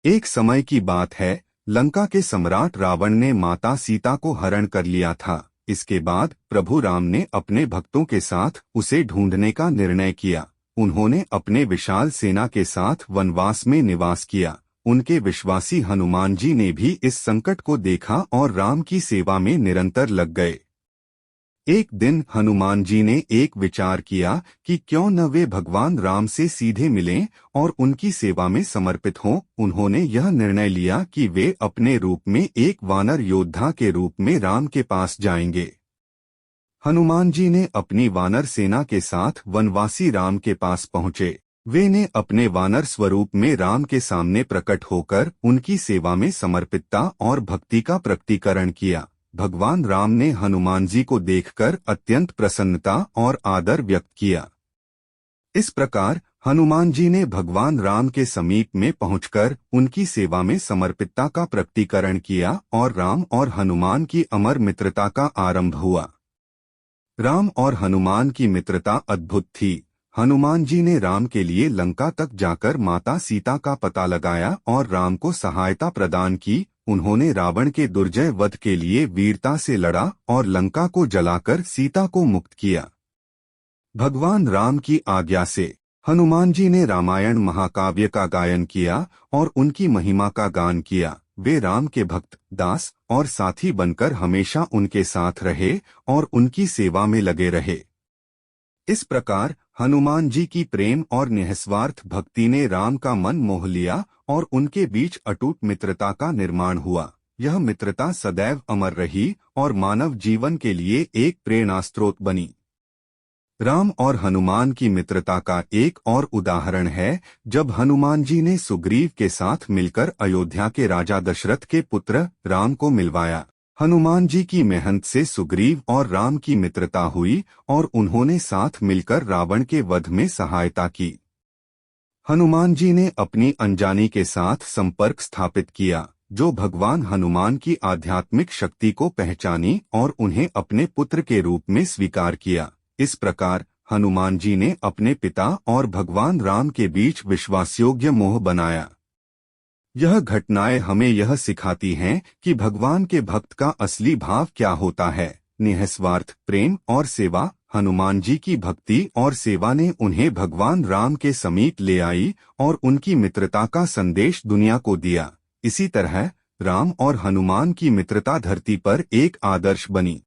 एक समय की बात है, लंका के सम्राट रावण ने माता सीता को हरण कर लिया था। इसके बाद प्रभु राम ने अपने भक्तों के साथ उसे ढूंढने का निर्णय किया। उन्होंने अपने विशाल सेना के साथ वनवास में निवास किया। उनके विश्वासी हनुमान जी ने भी इस संकट को देखा और राम की सेवा में निरंतर लग गए। एक दिन हनुमान जी ने एक विचार किया कि क्यों न वे भगवान राम से सीधे मिलें और उनकी सेवा में समर्पित हों। उन्होंने यह निर्णय लिया कि वे अपने रूप में एक वानर योद्धा के रूप में राम के पास जाएंगे। हनुमान जी ने अपनी वानर सेना के साथ वनवासी राम के पास पहुंचे। वे ने अपने वानर स्वरूप में राम के सामने प्रकट होकर उनकी सेवा में समर्पितता और भक्ति का प्रकटीकरण किया। भगवान राम ने हनुमान जी को देखकर अत्यंत प्रसन्नता और आदर व्यक्त किया। इस प्रकार हनुमान जी ने भगवान राम के समीप में पहुंचकर उनकी सेवा में समर्पितता का प्रकटीकरण किया और राम और हनुमान की अमर मित्रता का आरंभ हुआ। राम और हनुमान की मित्रता अद्भुत थी। हनुमान जी ने राम के लिए लंका तक जाकर माता सीता का पता लगाया और राम को सहायता प्रदान की। उन्होंने रावण के दुर्जय वध के लिए वीरता से लड़ा और लंका को जलाकर सीता को मुक्त किया। भगवान राम की आज्ञा से हनुमान जी ने रामायण महाकाव्य का गायन किया और उनकी महिमा का गान किया। वे राम के भक्त, दास और साथी बनकर हमेशा उनके साथ रहे और उनकी सेवा में लगे रहे। इस प्रकार हनुमान जी की प्रेम और निस्वार्थ भक्ति ने राम का मन मोह लिया और उनके बीच अटूट मित्रता का निर्माण हुआ। यह मित्रता सदैव अमर रही और मानव जीवन के लिए एक प्रेरणास्रोत बनी। राम और हनुमान की मित्रता का एक और उदाहरण है जब हनुमान जी ने सुग्रीव के साथ मिलकर अयोध्या के राजा दशरथ के पुत्र राम को मिलवाया। हनुमान जी की मेहनत से सुग्रीव और राम की मित्रता हुई और उन्होंने साथ मिलकर रावण के वध में सहायता की। हनुमान जी ने अपनी अंजानी के साथ संपर्क स्थापित किया, जो भगवान हनुमान की आध्यात्मिक शक्ति को पहचानी और उन्हें अपने पुत्र के रूप में स्वीकार किया। इस प्रकार हनुमान जी ने अपने पिता और भगवान राम के बीच विश्वासयोग्य मोह बनाया। यह घटनाएं हमें यह सिखाती हैं कि भगवान के भक्त का असली भाव क्या होता है, निस्वार्थ प्रेम और सेवा। हनुमान जी की भक्ति और सेवा ने उन्हें भगवान राम के समीप ले आई और उनकी मित्रता का संदेश दुनिया को दिया। इसी तरह राम और हनुमान की मित्रता धरती पर एक आदर्श बनी।